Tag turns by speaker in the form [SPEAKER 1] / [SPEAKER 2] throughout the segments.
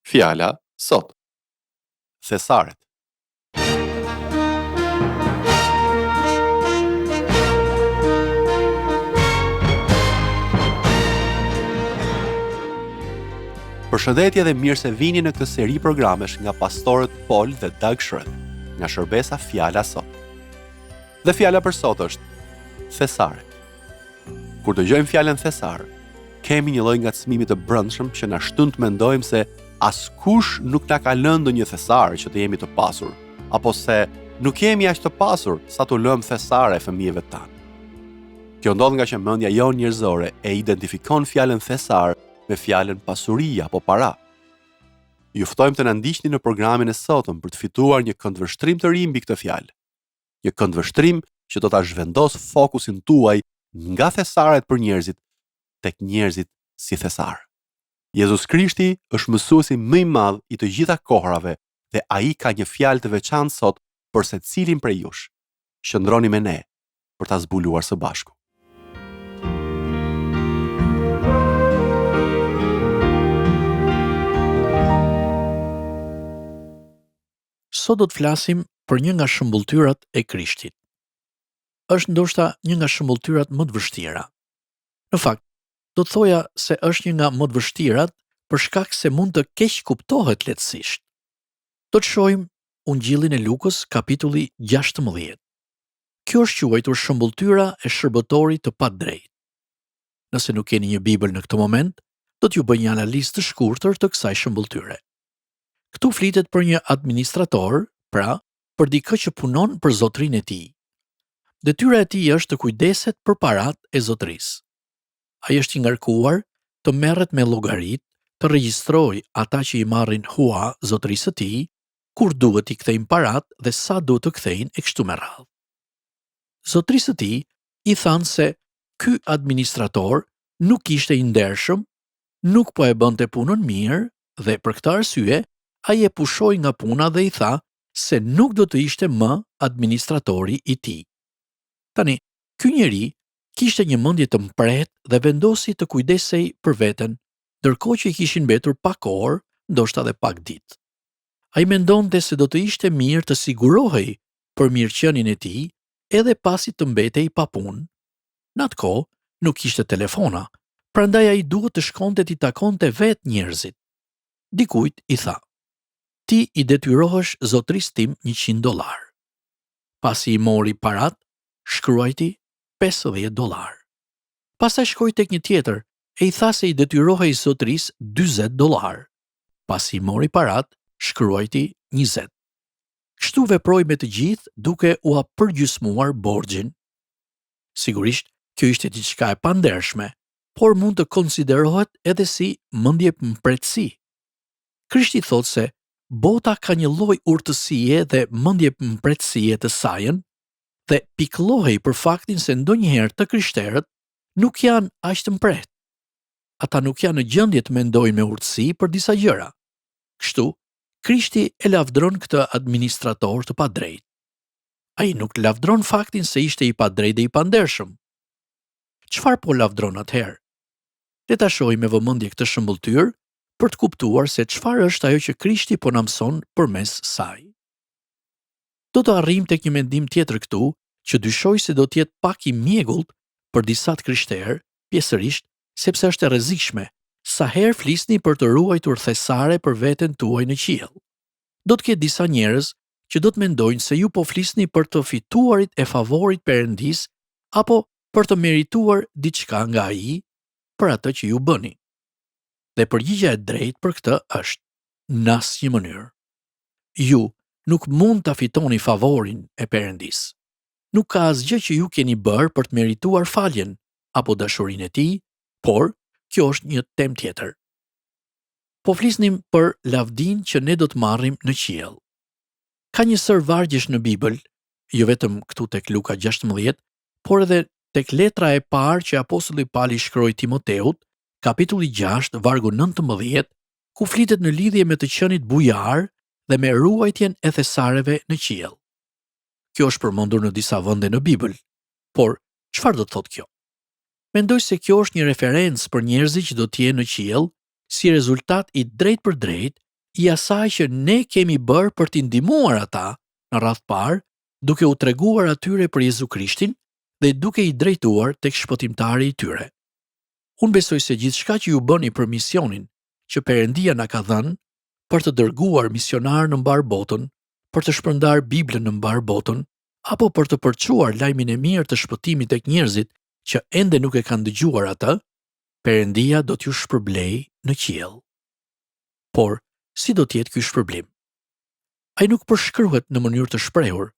[SPEAKER 1] Fjala sot. Thesaret. Përshëndetje dhe mirë se vini në këtë seri programesh nga pastorët Paul dhe Doug Shred, nga shërbesa Fjala sot. Dhe fjala për sot është thesaret. Kur dëgjojmë fjalën thesar, kemi një lloj ngacmimi të brendshëm që na shtyn të mendojmë se askush nuk na ka lënë ndonjë thesar që të jemi të pasur, apo se nuk jemi aq të pasur sa t'u lëmë thesare fëmijëve tanë. Kjo ndodh nga që mendja jonë njerëzore e identifikon fjalën thesar me fjalën pasuri apo para. Ju ftojmë të na ndiqni në programin e sotëm për të fituar një këndvështrim të ri mbi këtë fjalë. Një këndvështrim që do ta zhvendos fokusin tuaj nga thesaret për njerëzit tek njerëzit si thesar. Jezus Krishti është mësuesi më i madh i të gjitha kohrave dhe ai ka një fjalë të veçantë sot për secilin prej jush. Qëndroni me ne për ta zbuluar së bashku.
[SPEAKER 2] Sot do të flasim për një nga shëmbulltyrat e Krishtit. Është ndoshta një nga shëmbulltyrat më të vështira. Në fakt, do të thoja se është një nga më të vështirat për shkak se mund të keq kuptohet lehtësisht. Do të shohim Ungjillin e Lukës, kapitulli 16. Kjo është quajtur shëmbulltyra e shërbëtorit të padrejtë. Nëse nuk keni një Bibël në këtë moment, do t'ju bëj një analizë të shkurtër të kësaj shëmbulltyre. Këtu flitet për një administrator, pra për dikë që punon për zotrinë e tij. Detyra e tij është të kujdeset për paratë e zotrisë. Ai është i ngarkuar të merret me llogaritë, të regjistrojë ata që i marrin hua zotrisë së tij, kur duhet i kthejnë paratë dhe sa duhet të kthejnë e kështu me radhë. Zotrisë së tij i thanë se ky administrator nuk ishte i ndershëm, nuk po e bënte punën mirë dhe për këtë arsye ai e pushoi nga puna dhe i tha se nuk do të ishte më administratori i tij. Tani, ky njeri kishte një mendje të mprehtë dhe vendosi të kujdesej për veten, ndërkohë që i kishin mbetur pak orë, ndoshta edhe pak ditë. Ai mendonte se do të ishte mirë të sigurohej për mirëqenien e tij edhe pasi të mbetej pa punë. Në atë kohë nuk kishte telefona, prandaj ai duhet të shkonte t'i takonte vetë njerëzit. Dikujt i tha: "Ti i detyrohesh zotrisë tim $100. Pasi i mori parat, shkruajti $50. Pastaj shkoi tek një tjetër e i tha se i detyrohej zotrisë $40. Pasi i mori parat, shkruajti 20. Kështu veproi me të gjithë duke u përgjysmuar borxhin. Sigurisht, kjo ishte diçka e pandershme, por mund të konsiderohet edhe si mendje mpretësi. Krishti thotë se bota ka një lloj urtësie dhe mendje mpretësie të sajën dhe pikëllohej për faktin se ndonjëherë të krishterët nuk janë aq të mprehtë. Ata nuk janë në gjendje të mendojnë me urtësi për disa gjëra. Kështu, Krishti e lavdron këtë administrator të padrejtë. Ai nuk lavdron faktin se ishte i padrejtë dhe i pandershëm. Çfarë po lavdron atëherë? Le ta shohim me vëmendje këtë shëmbulltyrë për të kuptuar se çfarë është ajo që Krishti po na mëson përmes saj. Do të arrijmë tek një mendim tjetër këtu, që dyshoj se do të jetë pak i mjegullt për disa të krishterë, pjesërisht sepse është e rrezikshme sa herë flisni për të ruajtur thesare për veten tuaj në qiell. Do të ketë disa njerëz që do të mendojnë se ju po flisni për të fituarit e favorit Perëndis apo për të merituar diçka nga ai për atë që ju bëni. Dhe përgjigjja e drejtë për këtë është: në asnjë mënyrë. Ju nuk mund ta fitoni favorin e Perëndis. Nuk ka asgjë që ju keni bërë për të merituar faljen apo dashurinë e tij, por kjo është një temë tjetër. Po flisnim për lavdinë që ne do të marrim në qiell. Ka një sër vargjesh në Bibël, jo vetëm këtu tek Luka 16, por edhe tek letra e parë që apostulli Pali shkroi Timoteut, kapitulli 6, vargu 19, ku flitet në lidhje me të qenit bujar dhe me ruajtjen e thesareve në qiell. Kjo është përmendur në disa vende në Bibël, por çfarë do të thotë kjo? Mendoj se kjo është një referencë për njerëzit që do të jenë në qiell si rezultat i drejt për drejt i asaj që ne kemi bërë për t'i ndihmuar ata në radhë parë, duke u treguar atyre për Jezu Krishtin dhe duke i drejtuar tek shpëtimtari i tyre. Unë besoj se gjithçka që ju bëni për misionin që Perëndia na ka dhënë, për të dërguar misionar në mbar botën, për të shpërndar Biblën në mbar botën, apo për të përçuar lajmin e mirë të shpëtimit tek njerëzit që ende nuk e kanë dëgjuar atë, Perëndia do t'ju shpërblej në qiell. Por, si do t'jetë ky shpërblim? Ai nuk përshkruhet në mënyrë të shprehur,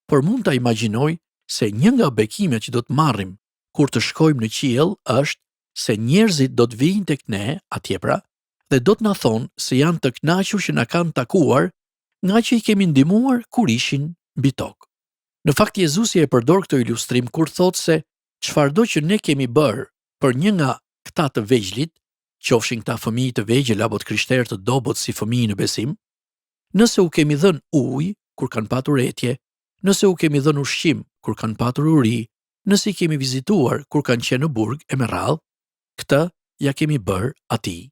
[SPEAKER 2] por mund ta imagjinoj se një nga bekimet që do të marrim kur të shkojmë në qiell është se njerëzit do të vijnë tek ne atje pra dhe do të na thonë se janë të kënaqur që na kanë takuar nga që i kemi ndihmuar kur ishin mbi tokë. Në fakt Jezusi e përdor këtë ilustrim kur thotë se çfarëdo që ne kemi bërë për një nga këta të vegjëlit, qofshin këta fëmijë të vegjël apo të krishterë të dobët si fëmijë në besim, nëse u kemi dhënë ujë kur kanë patur etje, nëse u kemi dhënë ushqim kur kanë patur uri, nëse i kemi vizituar kur kanë qenë në burg e me radhë, këtë ja kemi bërë atij.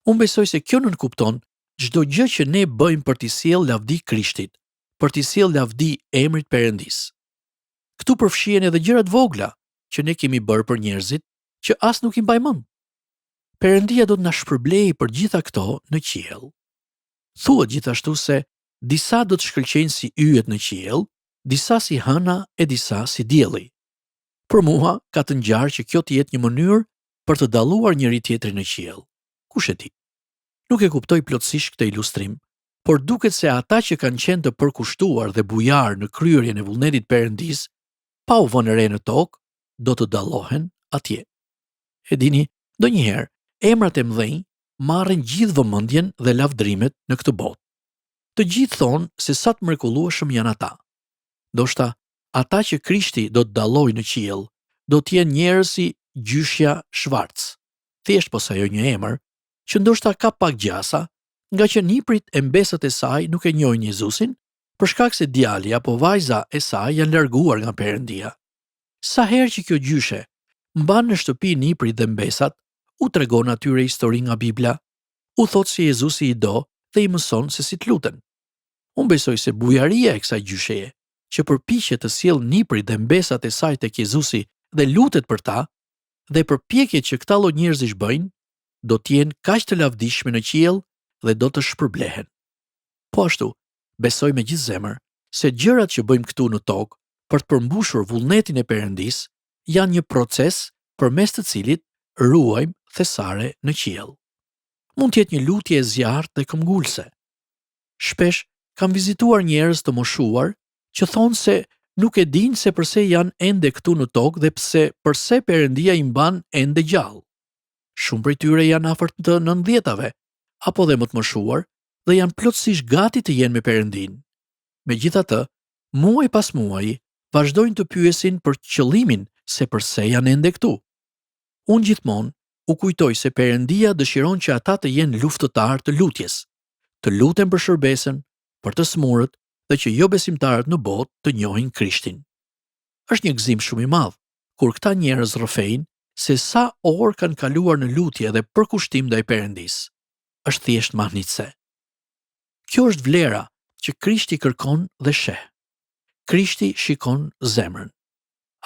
[SPEAKER 2] Unë besoj se kjo nënkupton çdo gjë që ne bëjmë për t'i sjellë lavdi Krishtit, për t'i sjellë lavdi emrit Perëndis. Ktu përfshihen edhe gjërat vogla që ne kemi bërë për njerëzit që as nuk i mbaj mend. Perëndia do të na shpërblejë për gjitha këto në qiell. Thuhet gjithashtu se disa do të shkëlqejnë si yjet në qiell, disa si hëna e disa si dielli. Për mua ka të ngjarë që kjo të jetë një mënyrë për të dalluar njëri tjetrin në qiell. Kush e di? Nuk e kuptoj plotësisht këtë ilustrim, por duket se ata që kanë qenë të përkushtuar dhe bujar në kryerjen e vullnetit Perëndis, pa u vënë re në tokë, do të dallohen atje. E dini, ndonjëherë emrat e mëdhenj marrin gjithë vëmendjen dhe lavdrimet në këtë botë. Të gjithë thonë se sa të mrekullueshëm janë ata. Ndoshta ata që Krishti do të dallojë në qiell, do të jenë njerëz si gjyshja Schwarz, thjesht posajo një emër, që ndoshta ka pak gjasa, nga që niprit e mbesët e saj nuk e njohin Jezusin, për shkak se djali apo vajza e saj janë larguar nga Perëndia. Sa herë që kjo gjyshe mban në shtëpi niprit dhe mbesat, u tregon atyre histori nga Bibla, u thot se Jezusi i do dhe i mëson se si të luten. Unë besoj se bujaria e kësaj gjysheje, që përpiqet të sjellë niprit dhe mbesat e saj tek Jezusi dhe lutet për ta, dhe përpjekjet që këta lloj njerëzish bëjnë, do të jenë kaq të lavdishme në qiell dhe do të shpërblehen. Po ashtu, besoj me gjithë zemër se gjërat që bëjmë këtu në tokë për të përmbushur vullnetin e Perëndis janë një proces përmes të cilit ruajmë thesare në qiell. Mund të jetë një lutje e zjarrt dhe këmbgulse. Shpesh kam vizituar njerëz të moshuar që thonë se nuk e dinë se pse janë ende këtu në tokë dhe pse Perëndia i mban ende gjallë. Shumë prej tyre janë afër të 90-tave, apo dhe më të moshuar, dhe janë plotësisht gati të jenë me Perëndin. Megjithatë, muaj pas muaji, vazhdojnë të pyesin për qëllimin se pse janë ende këtu. Unë gjithmonë u kujtoj se Perëndia dëshiron që ata të jenë luftëtar të lutjes, të luten për shërbesën, për të smurët dhe që jo besimtarët në botë të njohin Krishtin. Është një gëzim shumë i madh kur këta njerëz rrëfejnë se sa orë kanë kaluar në lutje dhe përkushtim ndaj Perëndis. Është thjesht mahnitse. Kjo është vlera që Krishti kërkon dhe sheh. Krishti shikon zemrën.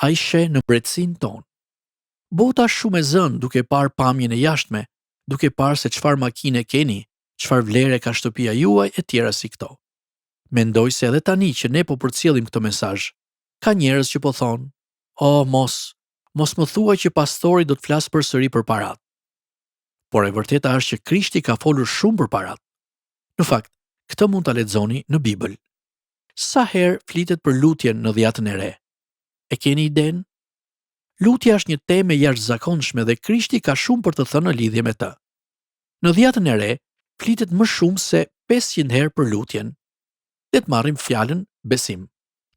[SPEAKER 2] Ai sheh në mbretësinë tonë. Bota shumë e zënë duke parë pamjen e jashtme, duke parë se çfarë makine keni, çfarë vlere ka shtëpia juaj e tjera si këto. Mendoj se edhe tani që ne po përcjellim këtë mesazh, ka njerëz që po thonë: "O, mos më thuaj që pastori do të flas përsëri për parat." Por e vërteta është që Krishti ka folur shumë për parat. Në fakt, këtë mund ta lexoni në Bibël. Sa herë flitet për lutjen në Dhjetën e Re? E keni idenë? Lutja është një temë e jashtëzakonshme dhe Krishti ka shumë për të thënë në lidhje me të. Në Dhjetën e Re flitet më shumë se 500 herë për lutjen. Le të marrim fjalën besim,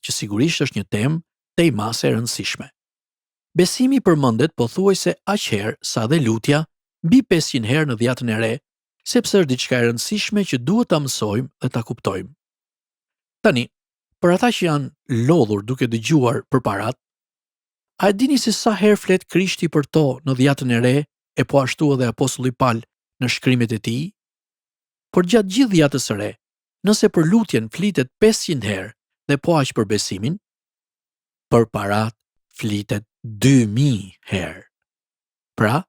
[SPEAKER 2] që sigurisht është një temë tejmase e rëndësishme. Besimi përmendet pothuajse aq herë sa dhe lutja, mbi 500 herë në Dhjetën e Re, sepse është diçka e rëndësishme që duhet ta mësojmë dhe ta kuptojmë. Tani, për ata që janë lodhur duke dëgjuar për parat, a e dini se sa herë flet Krishti për to në Dhjetën e Re e po ashtu edhe apostulli Paul në shkrimet e tij? Por gjatë gjithë jetës së re, nëse për lutjen flitet 500 herë dhe po aq për besimin, për parat flitet 2000 herë. Pra,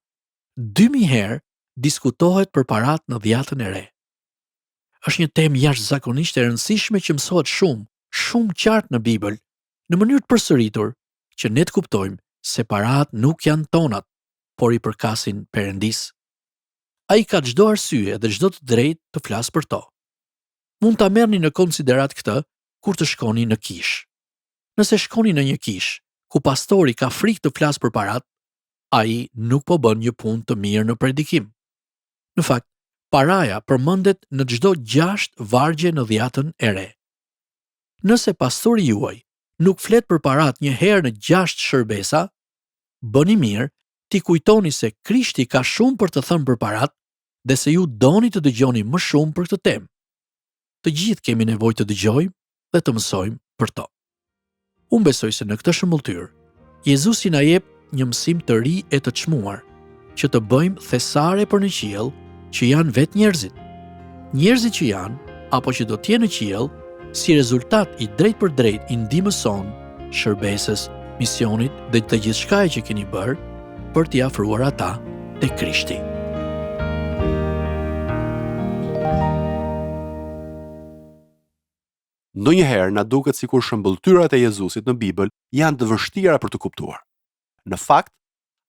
[SPEAKER 2] 2000 herë diskutohet për parat në dhjetën e re. Është një temë jashtëzakonisht e rëndësishme që mësohet shumë qartë në Bibël, në mënyrë të përsëritur, që ne të kuptojmë se parat nuk janë tonat, por i përkasin Perëndis. Ai ka çdo arsye dhe çdo të drejtë të flasë për to. Mund ta merrni në konsiderat këtë kur të shkoni në kishë. Nëse shkoni në një kishë ku pastori ka frikë të flasë për parat, ai nuk po bën një punë të mirë në predikim. Në fakt, paraja përmendet në çdo 6 vargje në dhjetën e re. Nëse pastori juaj nuk flet për parat një herë në 6 shërbesa, bëni mirë t'i kujtoni se Krishti ka shumë për të thënë për parat dhe se ju doni të dëgjoni më shumë për këtë temë. Të gjithë kemi nevojë të dëgjojmë dhe të mësojmë për to. Unë besoj se në këtë shëmbulltyr, Jezusi na jep një mësim të ri e të çmuar, që të bëjmë thesare për në qiell, që janë vetë njerëzit. Njerëzit që janë, apo që do të jenë në qiell, si rezultat i drejt për drejt i ndihmës sonë, shërbesës, misionit dhe të gjithçkaje që keni bërë për t'i afruar ata te Krishti.
[SPEAKER 1] Ndonjëherë na duket sikur shëmbulltyrat e Jezusit në Bibël janë të vështira për të kuptuar. Në fakt,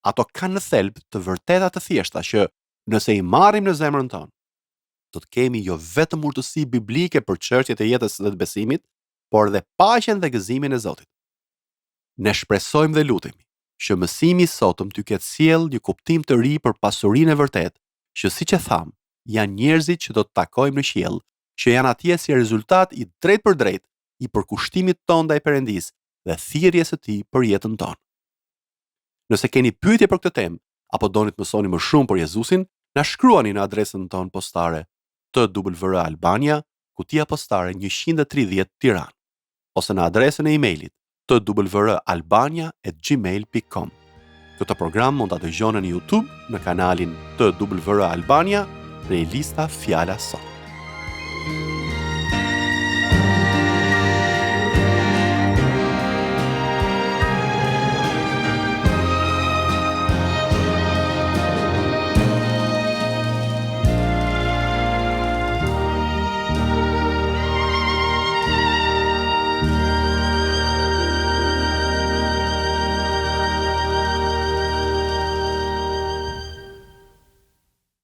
[SPEAKER 1] ato kanë në thelb të vërteta të thjeshta që nëse i marrim në zemrën tonë, do të kemi jo vetëm urtësi biblike për çështjet e jetës dhe të besimit, por dhe paqen dhe gëzimin e Zotit. Ne shpresojmë dhe lutemi që mësimi i sotëm t'ju ketë sjell një kuptim të ri për pasurinë e vërtetë, që siç e tham, janë njerëzit që do të takojmë në qiell, që janë atje si rezultat i drejt për drejt i përkushtimit tonë ndaj Perëndisë dhe thirrjes së Tij për jetën tonë. Nëse keni pyetje për këtë temë apo doni të mësoni më shumë për Jezusin, na shkruani në adresën tonë postare TWR Albania, kutia postare 130 Tiranë, ose në adresën e emailit twralbania@gmail.com. Këtë program mund ta dëgjoni në YouTube në kanalin TWR Albania, playlista Fjala Sot.